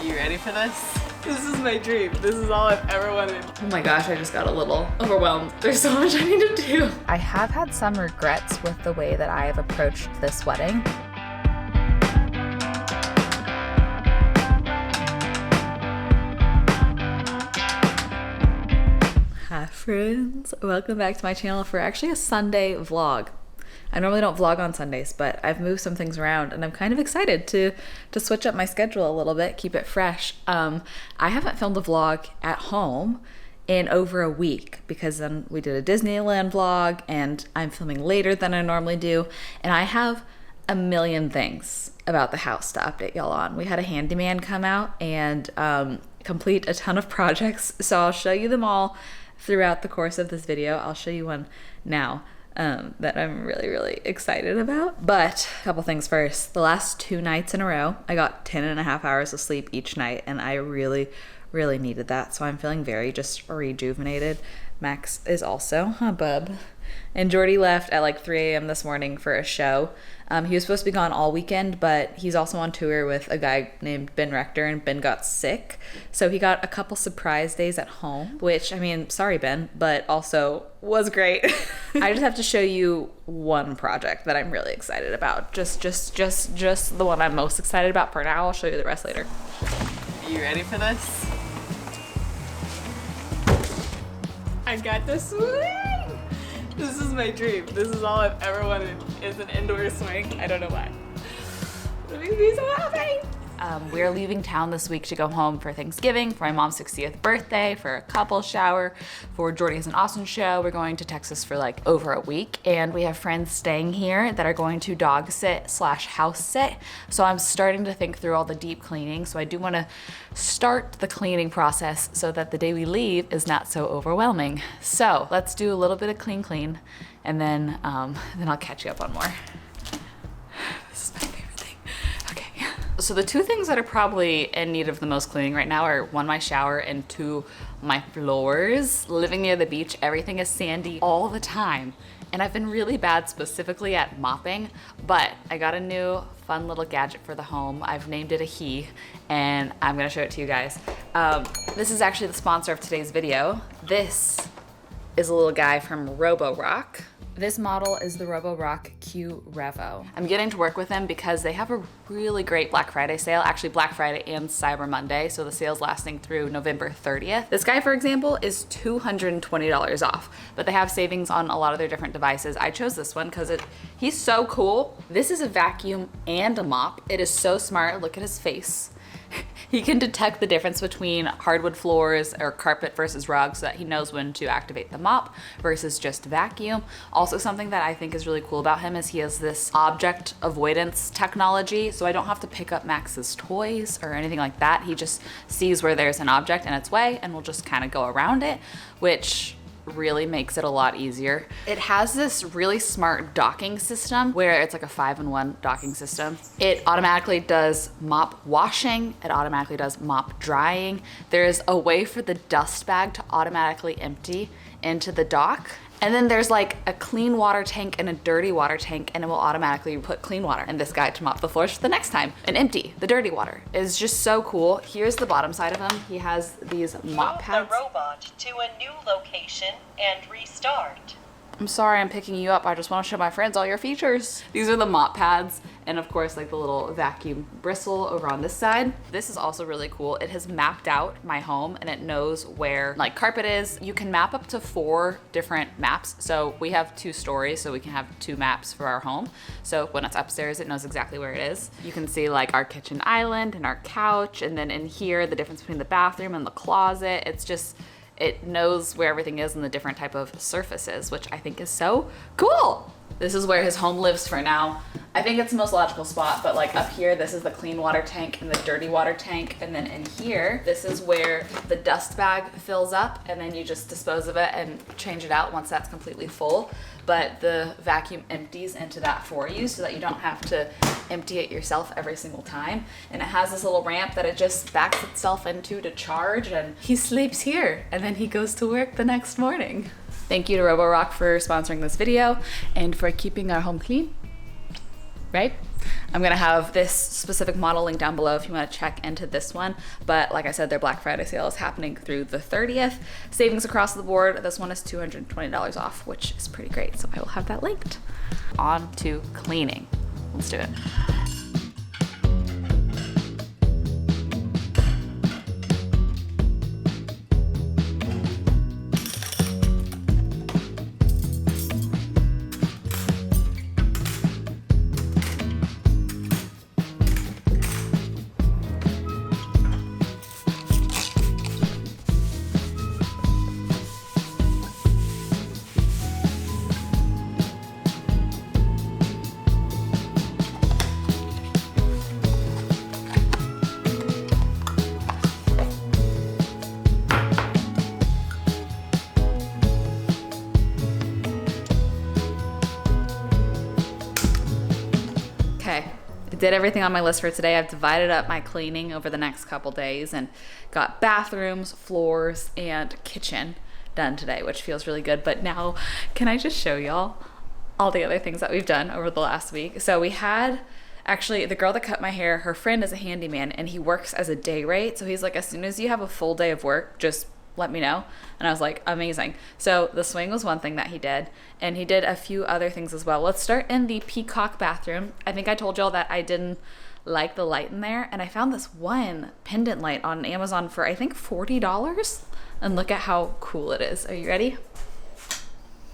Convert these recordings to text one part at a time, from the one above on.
You ready for this? This is my dream. This is all I've ever wanted. Oh my gosh, I just got a little overwhelmed. There's so much I need to do. I have had some regrets with the way that I have approached this wedding. Hi friends, welcome back to my channel for actually a Sunday vlog. I normally don't vlog on Sundays, but I've moved some things around and I'm kind of excited to switch up my schedule a little bit, keep it fresh. I haven't filmed a vlog at home in over a week because then we did a Disneyland vlog and I'm filming later than I normally do. And I have a million things about the house to update y'all on. We had a handyman come out and complete a ton of projects. So I'll show you them all throughout the course of this video. I'll show you one now that I'm really excited about. But a couple things first. The last 2 nights in a row, I got 10.5 hours of sleep each night and I really needed that. So I'm feeling very just rejuvenated. Max is also a bub. And Jordy left at like 3 a.m. this morning for a show. He was supposed to be gone all weekend, but he's also on tour with a guy named Ben Rector, and Ben got sick. So he got a couple surprise days at home, which, I mean, sorry, Ben, but also was great. I just have to show you one project that I'm really excited about. Just the one I'm most excited about for now. I'll show you the rest later. Are you ready for this? I got the swing! This is my dream. This is all I've ever wanted, is an indoor swing. I don't know why. It makes me so happy. We're leaving town this week to go home for Thanksgiving, for my mom's 60th birthday, for a couple shower, for Jordy's and Austin show. We're going to Texas for like over a week, and we have friends staying here that are going to dog sit / house sit. So I'm starting to think through all the deep cleaning. So I do want to start the cleaning process so that the day we leave is not so overwhelming. So let's do a little bit of clean, and then I'll catch you up on more. This is my favorite thing. Okay. So the 2 things that are probably in need of the most cleaning right now are 1, my shower, and 2, my floors. Living near the beach, everything is sandy all the time. And I've been really bad specifically at mopping, but I got a new fun little gadget for the home. I've named it a he, and I'm gonna show it to you guys. This is actually the sponsor of today's video. This is a little guy from Roborock. This model is the Roborock Q Revo. I'm getting to work with them because they have a really great Black Friday sale, actually Black Friday and Cyber Monday, so the sale's lasting through November 30th. This guy, for example, is $220 off, but they have savings on a lot of their different devices. I chose this one because he's so cool. This is a vacuum and a mop. It is so smart. Look at his face. He can detect the difference between hardwood floors or carpet versus rug so that he knows when to activate the mop versus just vacuum. Also, something that I think is really cool about him is he has this object avoidance technology, so I don't have to pick up Max's toys or anything like that. He just sees where there's an object in its way and will just kind of go around it, which really makes it a lot easier. It has this really smart docking system where it's like a 5-in-1 docking system. It automatically does mop washing, it automatically does mop drying. There's a way for the dust bag to automatically empty into the dock. And then there's like a clean water tank and a dirty water tank, and it will automatically put clean water in this guy to mop the floors for the next time and empty the dirty water. It's just so cool. Here's the bottom side of him. He has these mop pads. Move the robot to a new location and restart. I'm sorry I'm picking you up. I just want to show my friends all your features. These are the mop pads, and of course like the little vacuum bristle over on this side. This is also really cool. It has mapped out my home and it knows where like carpet is. You can map up to 4 different maps. So we have 2 stories, so we can have 2 maps for our home. So when it's upstairs, it knows exactly where it is. You can see like our kitchen island and our couch, and then in here, the difference between the bathroom and the closet. It's just, it knows where everything is and the different type of surfaces, which I think is so cool. This is where his home lives for now. I think it's the most logical spot, but like up here, this is the clean water tank and the dirty water tank. And then in here, this is where the dust bag fills up, and then you just dispose of it and change it out once that's completely full. But the vacuum empties into that for you so that you don't have to empty it yourself every single time. And it has this little ramp that it just backs itself into to charge, and he sleeps here and then he goes to work the next morning. Thank you to Roborock for sponsoring this video and for keeping our home clean. Right? I'm gonna have this specific model link down below if you want to check into this one. But like I said, their Black Friday sale is happening through the 30th. Savings across the board. This one is $220 off, which is pretty great. So I will have that linked. On to cleaning. Let's do it. Okay, I did everything on my list for today. I've divided up my cleaning over the next couple days and got bathrooms, floors, and kitchen done today, which feels really good. But now, can I just show y'all all the other things that we've done over the last week? So we had, actually, the girl that cut my hair, her friend is a handyman and he works as a day rate. So he's like, as soon as you have a full day of work, just let me know. And I was like, amazing. So the swing was one thing that he did, and he did a few other things as well. Let's start in the peacock bathroom. I think I told y'all that I didn't like the light in there, and I found this one pendant light on Amazon for I think $40, and look at how cool it is. Are you ready?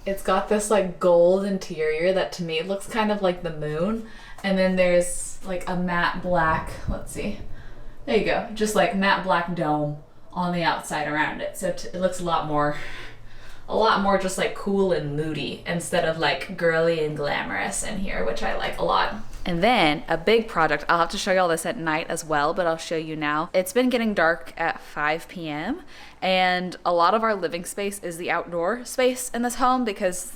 It's got this like gold interior that to me looks kind of like the moon, and then there's like a matte black, let's see, there you go, just like matte black dome on the outside around it. So it looks a lot more just like cool and moody instead of like girly and glamorous in here, which I like a lot. And then a big project, I'll have to show you all this at night as well, but I'll show you now. It's been getting dark at 5 p.m. and a lot of our living space is the outdoor space in this home because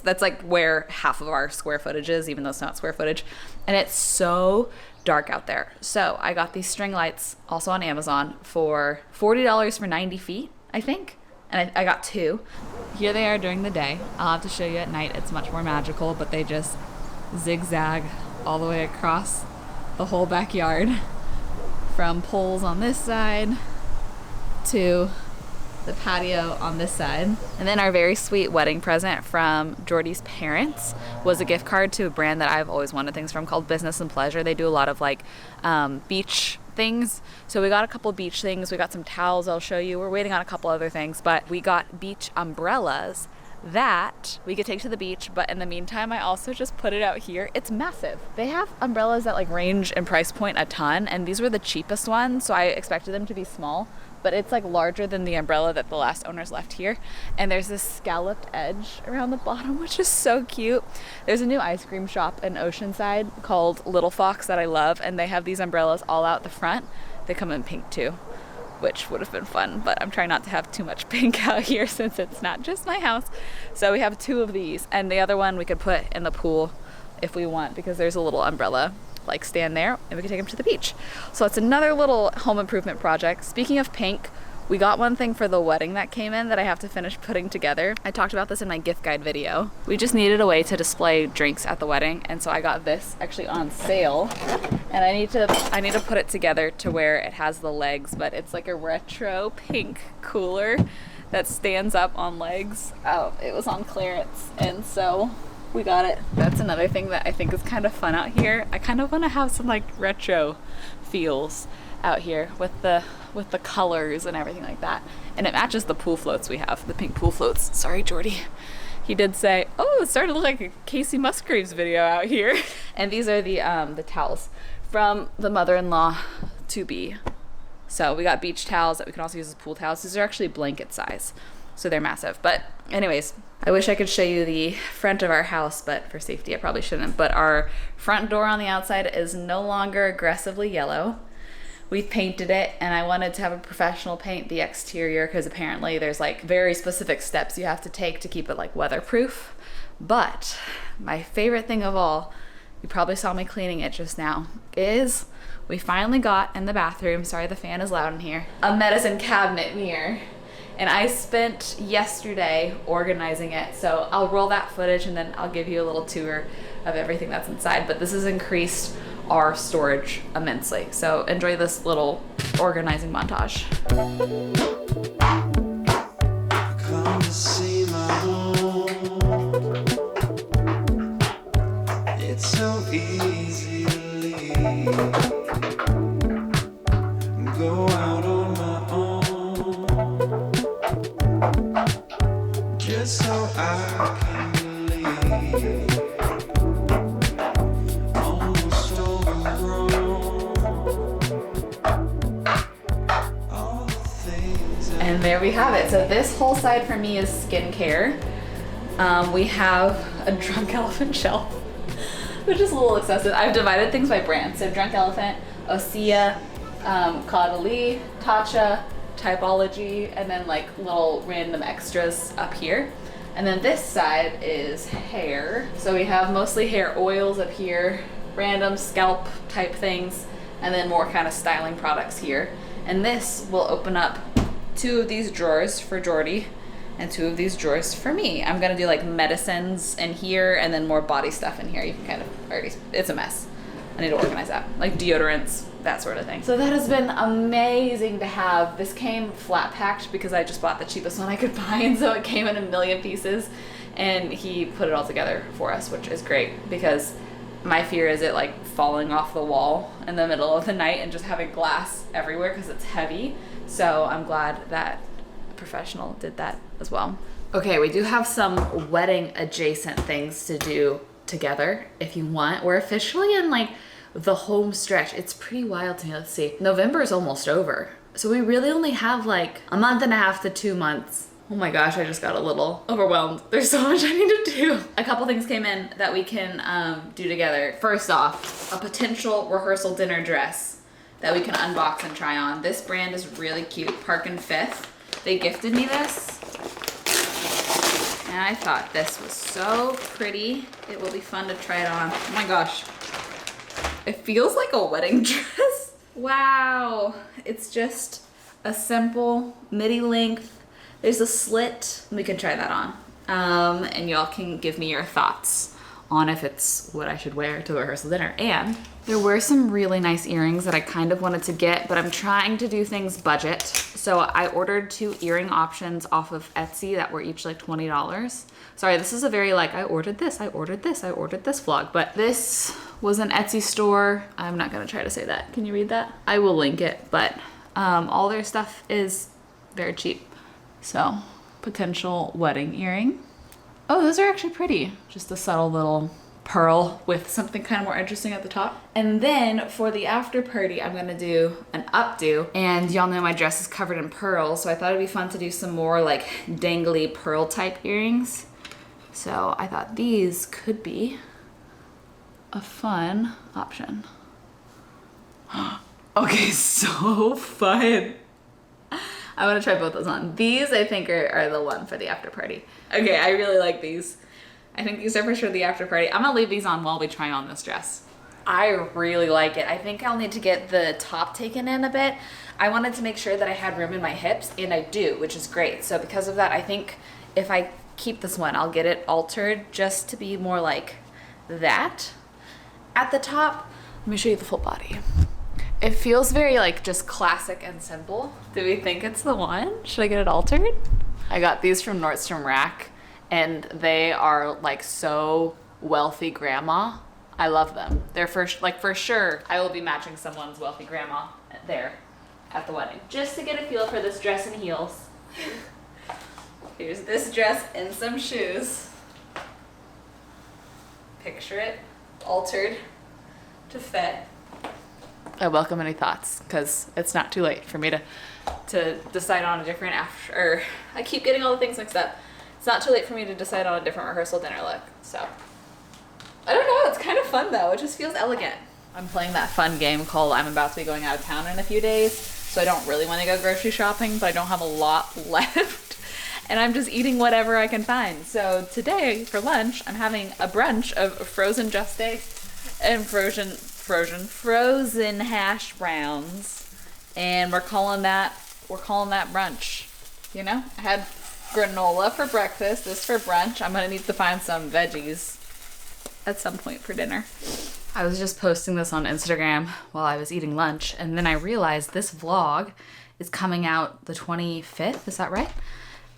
that's like where half of our square footage is, even though it's not square footage. And it's so dark out there. So I got these string lights also on Amazon for $40 for 90 feet, I think. And I got two. Here they are during the day. I'll have to show you at night. It's much more magical, but they just zigzag all the way across the whole backyard from poles on this side to the patio on this side. And then our very sweet wedding present from Jordy's parents was a gift card to a brand that I've always wanted things from called Business and Pleasure. They do a lot of like beach things. So we got a couple beach things. We got some towels I'll show you. We're waiting on a couple other things, but we got beach umbrellas that we could take to the beach, but in the meantime I also just put it out here. It's massive. They have umbrellas that like range in price point a ton, and these were the cheapest ones, so I expected them to be small, but it's like larger than the umbrella that the last owners left here. And there's this scalloped edge around the bottom, which is so cute. There's a new ice cream shop in Oceanside called Little Fox that I love, and they have these umbrellas all out the front. They come in pink too, which would have been fun, but I'm trying not to have too much pink out here since it's not just my house. So we have two of these, and the other one we could put in the pool if we want, because there's a little umbrella like stand there and we can take them to the beach. So it's another little home improvement project. Speaking of pink, we got one thing for the wedding that came in that I have to finish putting together. I talked about this in my gift guide video. We just needed a way to display drinks at the wedding, and so I got this actually on sale, and I need to put it together to where it has the legs, but it's like a retro pink cooler that stands up on legs. Oh, it was on clearance, and so we got it. That's another thing that I think is kind of fun out here. I kind of want to have some like retro feels out here with the colors and everything like that, and it matches the pool floats we have, the pink pool floats. Sorry, Jordy. He did say, oh, it's starting to look like a Casey Musgraves video out here. And these are the towels from the mother-in-law to be. So we got beach towels that we can also use as pool towels. These are actually blanket size, so they're massive. But anyways, I wish I could show you the front of our house, but for safety I probably shouldn't. But our front door on the outside is no longer aggressively yellow. We've painted it, and I wanted to have a professional paint the exterior because apparently there's like very specific steps you have to take to keep it like weatherproof. But my favorite thing of all, you probably saw me cleaning it just now, is we finally got in the bathroom, sorry the fan is loud in here, a medicine cabinet mirror. And I spent yesterday organizing it, so I'll roll that footage and then I'll give you a little tour of everything that's inside, but this has increased our storage immensely. So enjoy this little organizing montage. Come to see my home. It's so easy to leave. Go out on my own. Just so I can believe. Almost overgrown. All the things that And there we have it. So this whole side for me is skincare. We have a Drunk Elephant shelf, which is a little excessive. I've divided things by brand. So Drunk Elephant, Osea, Caudalie, Tatcha, Typology, and then like little random extras up here. And then this side is hair. So we have mostly hair oils up here, random scalp type things, and then more kind of styling products here. And this will open up 2 of these drawers for Jordy and 2 of these drawers for me. I'm gonna do like medicines in here and then more body stuff in here. You can kind of already, it's a mess. I need to organize that, like deodorants, that sort of thing. So that has been amazing to have. This came flat packed because I just bought the cheapest one I could buy, and so it came in a million pieces, and he put it all together for us, which is great because my fear is it like falling off the wall in the middle of the night and just having glass everywhere because it's heavy. So I'm glad that a professional did that as well. Okay, we do have some wedding adjacent things to do together if you want. We're officially in like the home stretch. It's pretty wild to me. Let's see. November is almost over. So we really only have like a month and a half to 2 months. Oh my gosh, I just got a little overwhelmed. There's so much I need to do. A couple things came in that we can do together. First off, a potential rehearsal dinner dress that we can unbox and try on. This brand is really cute, Park and Fifth. They gifted me this, and I thought this was so pretty. It will be fun to try it on. Oh my gosh. It feels like a wedding dress. Wow. It's just a simple midi length. There's a slit. We can try that on. And y'all can give me your thoughts on if it's what I should wear to the rehearsal dinner. And there were some really nice earrings that I kind of wanted to get, but I'm trying to do things budget. So I ordered 2 earring options off of Etsy that were each like $20. Sorry, this is a very like, I ordered this vlog, but this was an Etsy store. I'm not gonna try to say that. Can you read that? I will link it, but all their stuff is very cheap. So, potential wedding earring. Oh, those are actually pretty. Just a subtle little pearl with something kind of more interesting at the top. And then for the after party, I'm gonna do an updo. And y'all know my dress is covered in pearls, so I thought it'd be fun to do some more like dangly pearl type earrings. So I thought these could be a fun option. Okay, so fun. I want to try both those on. These I think are the one for the after party. Okay, I really like these. I think these are for sure the after party. I'm gonna leave these on while we try on this dress. I really like it. I think I'll need to get the top taken in a bit. I wanted to make sure that I had room in my hips, and I do, which is great. So because of that, I think if I keep this one, I'll get it altered just to be more like that at the top. Let me show you the full body. It feels very like just classic and simple. Do we think it's the one? Should I get it altered? I got these from Nordstrom Rack, and they are like so wealthy grandma. I love them. They're for sure I will be matching someone's wealthy grandma there at the wedding. Just to get a feel for this dress and heels. Here's this dress and some shoes. Picture it altered to fit. I welcome any thoughts because it's not too late for me to decide on a different after. I keep getting all the things mixed up. It's not too late for me to decide on a different rehearsal dinner look. So I don't know. It's kind of fun though. It just feels elegant. I'm playing that fun game called I'm about to be going out of town in a few days, so I don't really want to go grocery shopping, but I don't have a lot left. And I'm just eating whatever I can find. So today for lunch, I'm having a brunch of frozen Just Eggs and frozen hash browns, and we're calling that brunch. You know, I had granola for breakfast, this for brunch. I'm gonna need to find some veggies at some point for dinner. I was just posting this on Instagram while I was eating lunch, and then I realized this vlog is coming out the 25th, is that right?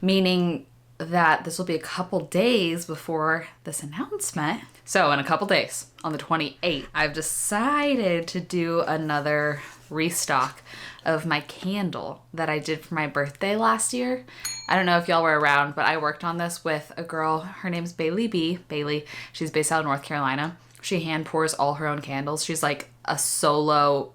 Meaning that this will be a couple days before this announcement. So in a couple days, on the 28th, I've decided to do another restock of my candle that I did for my birthday last year. I don't know if y'all were around, but I worked on this with a girl. Her name's Bailey B. Bailey, she's based out of North Carolina. She hand pours all her own candles. She's like a solo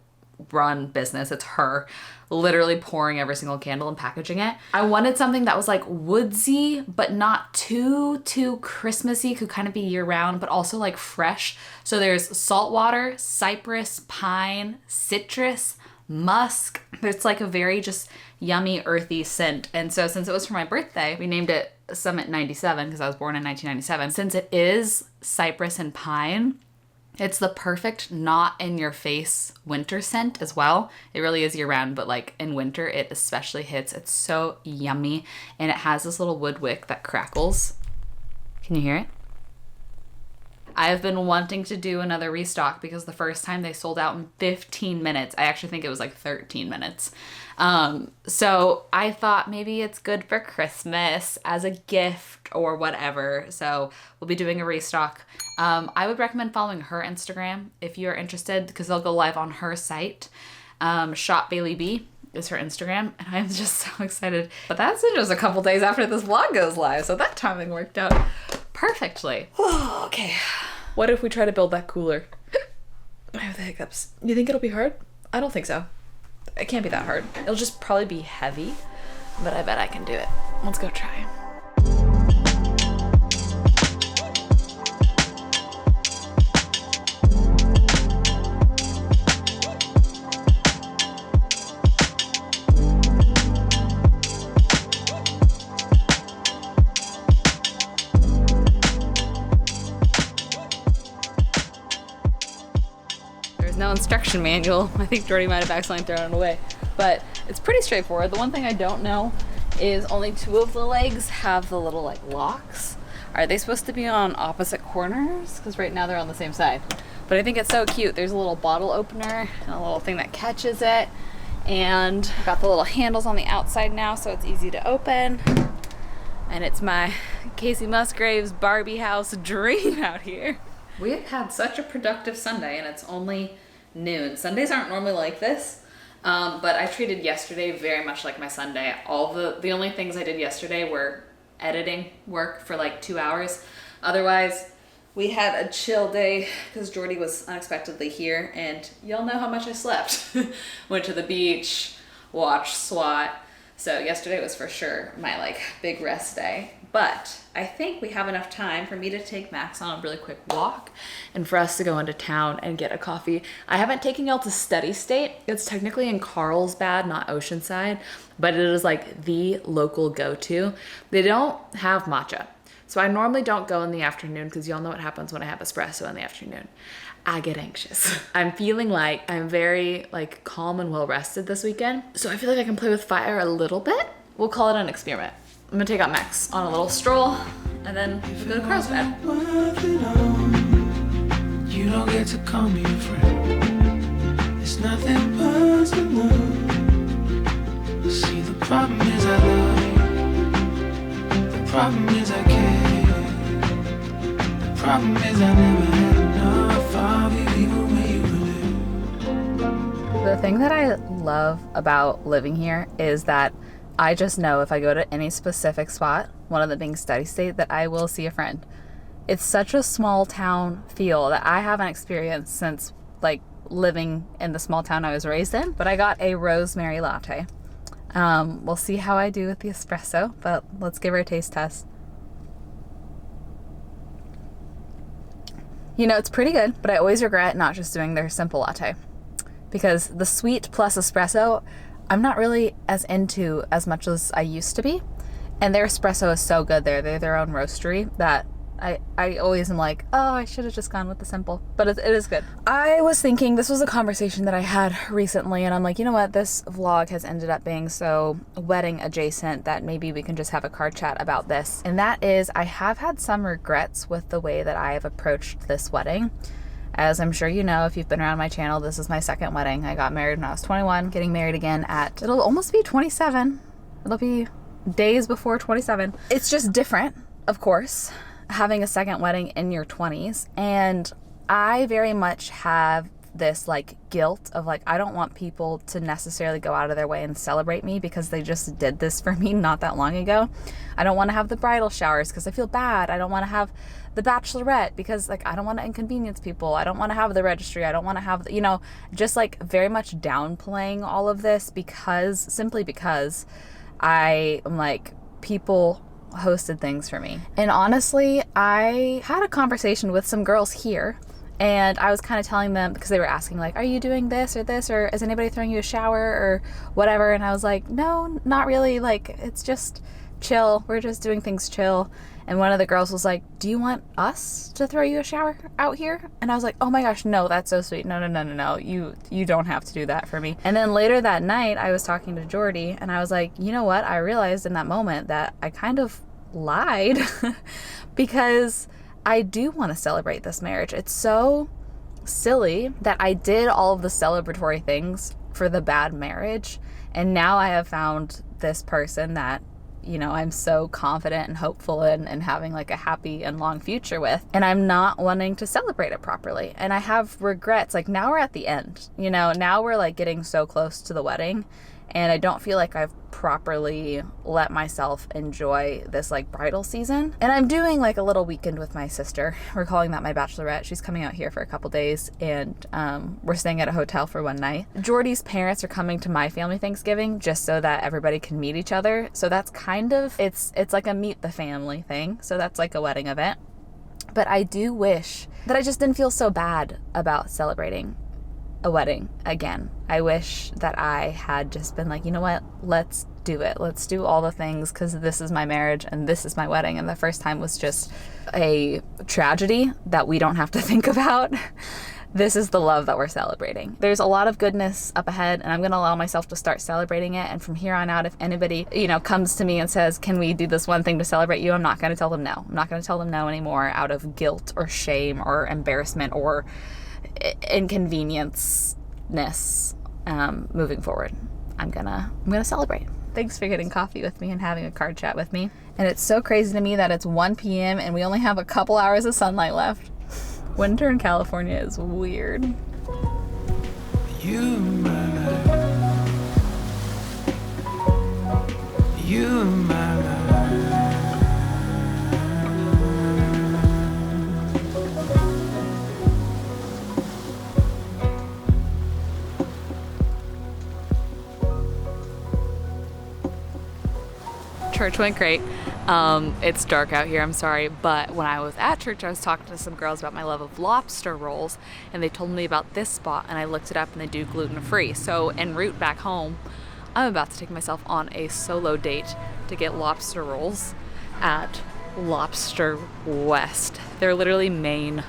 run business. It's her literally pouring every single candle and packaging it. I wanted something that was like woodsy, but not too Christmassy, could kind of be year round, but also like fresh. So there's saltwater, cypress, pine, citrus, musk. It's like a very just yummy, earthy scent. And so since it was for my birthday, we named it Summit 97 because I was born in 1997. Since it is cypress and pine, it's the perfect not in your face winter scent as well. It really is year round, but like in winter, it especially hits. It's so yummy. And it has this little wood wick that crackles. Can you hear it? I have been wanting to do another restock because the first time they sold out in 15 minutes. I actually think it was like 13 minutes. So I thought maybe it's good for Christmas as a gift or whatever. So we'll be doing a restock. I would recommend following her Instagram if you're interested because they'll go live on her site. Shop Bailey B is her Instagram, and I'm just so excited. But that's in just a couple days after this vlog goes live, so that timing worked out perfectly. Okay, what if we try to build that cooler? I have the hiccups. You think it'll be hard? I don't think so. It can't be that hard. It'll just probably be heavy, but I bet I can do it. Let's go try. No instruction manual. I think Jordy might have accidentally thrown it away, but it's pretty straightforward. The one thing I don't know is only 2 of the legs have the little like locks. Are they supposed to be on opposite corners? Because right now they're on the same side. But I think it's so cute. There's a little bottle opener and a little thing that catches it. And I've got the little handles on the outside now so it's easy to open. And it's my Casey Musgraves Barbie house dream out here. We have had such a productive Sunday and it's only noon. Sundays aren't normally like this, but I treated yesterday very much like my Sunday. All the only things I did yesterday were editing work for like 2 hours. Otherwise, we had a chill day because Jordy was unexpectedly here and y'all know how much I slept. Went to the beach, watched SWAT. So yesterday was for sure my like big rest day. But I think we have enough time for me to take Max on a really quick walk and for us to go into town and get a coffee. I haven't taken y'all to Steady State. It's technically in Carlsbad, not Oceanside, but it is like the local go-to. They don't have matcha. So I normally don't go in the afternoon because y'all know what happens when I have espresso in the afternoon. I get anxious. I'm feeling like I'm very like calm and well rested this weekend. So I feel like I can play with fire a little bit. We'll call it an experiment. I'm gonna take out Max on a little stroll and then we'll go to Carlsbad. You don't get to call me a friend. It's nothing personal. See, the problem is I love you. The problem is I care. The problem is I never had enough of you, even when you were there. The thing that I love about living here is that I just know if I go to any specific spot, one of them being Steady State, that I will see a friend. It's such a small town feel that I haven't experienced since like living in the small town I was raised in. But I got a rosemary latte. We'll see how I do with the espresso, but let's give her a taste test. You know, it's pretty good, but I always regret not just doing their simple latte because the sweet plus espresso, I'm not really as into as much as I used to be. And their espresso is so good there. They're their own roastery that I always am like, oh, I should have just gone with the simple, but it is good. I was thinking, this was a conversation that I had recently, and I'm like, you know what, this vlog has ended up being so wedding adjacent that maybe we can just have a card chat about this. And that is, I have had some regrets with the way that I have approached this wedding. As I'm sure you know, if you've been around my channel, this is my second wedding. I got married when I was 21, getting married again it'll almost be 27. It'll be days before 27. It's just different, of course, having a second wedding in your 20s. And I very much have this like guilt of like, I don't want people to necessarily go out of their way and celebrate me because they just did this for me not that long ago. I don't want to have the bridal showers because I feel bad. I don't want to have the bachelorette because like I don't want to inconvenience people. I don't want to have the registry. I don't want to have, you know, just like very much downplaying all of this simply because I am like, people hosted things for me. And honestly, I had a conversation with some girls here, and I was kind of telling them, because they were asking like, are you doing this, or is anybody throwing you a shower or whatever? And I was like, no, not really. Like, it's just chill. We're just doing things chill. And one of the girls was like, do you want us to throw you a shower out here? And I was like, oh my gosh, no, that's so sweet. No. You don't have to do that for me. And then later that night, I was talking to Jordy, and I was like, you know what? I realized in that moment that I kind of lied because I do want to celebrate this marriage. It's so silly that I did all of the celebratory things for the bad marriage. And now I have found this person that, you know, I'm so confident and hopeful in and having like a happy and long future with, and I'm not wanting to celebrate it properly. And I have regrets. Like, now we're at the end, you know, now we're like getting so close to the wedding, and I don't feel like I've properly let myself enjoy this like bridal season. And I'm doing like a little weekend with my sister. We're calling that my bachelorette. She's coming out here for a couple days, and we're staying at a hotel for one night. Jordy's parents are coming to my family Thanksgiving just so that everybody can meet each other. So that's kind of, it's like a meet the family thing. So that's like a wedding event. But I do wish that I just didn't feel so bad about celebrating a wedding again. I wish that I had just been like, you know what, let's do it. Let's do all the things, because this is my marriage and this is my wedding. And the first time was just a tragedy that we don't have to think about. This is the love that we're celebrating. There's a lot of goodness up ahead, and I'm going to allow myself to start celebrating it. And from here on out, if anybody, you know, comes to me and says, can we do this one thing to celebrate you? I'm not going to tell them no. I'm not going to tell them no anymore out of guilt or shame or embarrassment or inconvenience-ness. Moving forward, I'm gonna celebrate. Thanks for getting coffee with me and having a card chat with me. And it's so crazy to me that it's 1 p.m. and we only have a couple hours of sunlight left. Winter in California is weird. You my life. You my life. Church went great. It's dark out here, I'm sorry, but when I was at church, I was talking to some girls about my love of lobster rolls, and they told me about this spot, and I looked it up, and they do gluten-free. So en route back home, I'm about to take myself on a solo date to get lobster rolls at Lobster West. They're literally Maine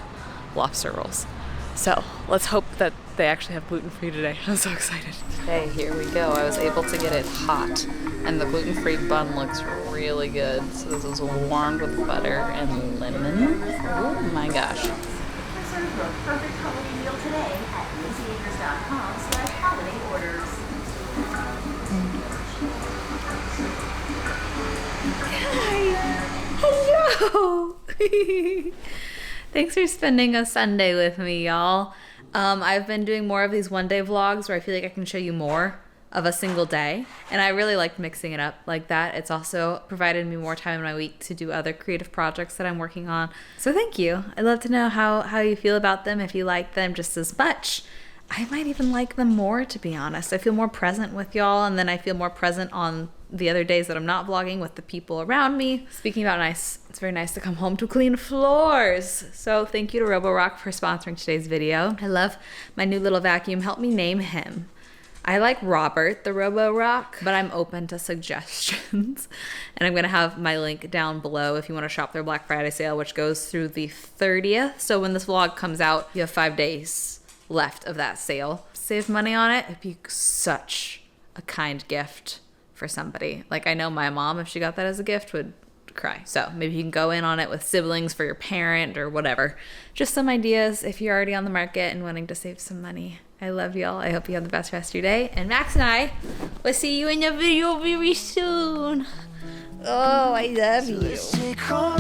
lobster rolls. So let's hope that they actually have gluten-free today. I'm so excited. Okay, here we go. I was able to get it hot, and the gluten-free bun looks really good. So this is warmed with butter and lemon. Oh my gosh. Serve your perfect holiday meal today at easyacres.com/holiday orders. Hi. Hello. Thanks for spending a Sunday with me, y'all. I've been doing more of these one-day vlogs where I feel like I can show you more of a single day, and I really like mixing it up like that. It's also provided me more time in my week to do other creative projects that I'm working on. So thank you. I'd love to know how you feel about them, if you like them just as much. I might even like them more, to be honest. I feel more present with y'all, and then I feel more present on the other days that I'm not vlogging with the people around me. Speaking about nice, it's very nice to come home to clean floors. So thank you to Roborock for sponsoring today's video. I love my new little vacuum. Help me name him. I like Robert the Robo Rock, but I'm open to suggestions. And I'm going to have my link down below if you want to shop their Black Friday sale, which goes through the 30th. So when this vlog comes out, you have 5 days left of that sale. Save money on it. It'd be such a kind gift for somebody. Like I know my mom, if she got that as a gift, would cry. So maybe you can go in on it with siblings for your parent or whatever. Just some ideas if you're already on the market and wanting to save some money. I love y'all. I hope you have the best rest of your day. And Max and I will see you in the video very soon. Oh, I love you. Let's take all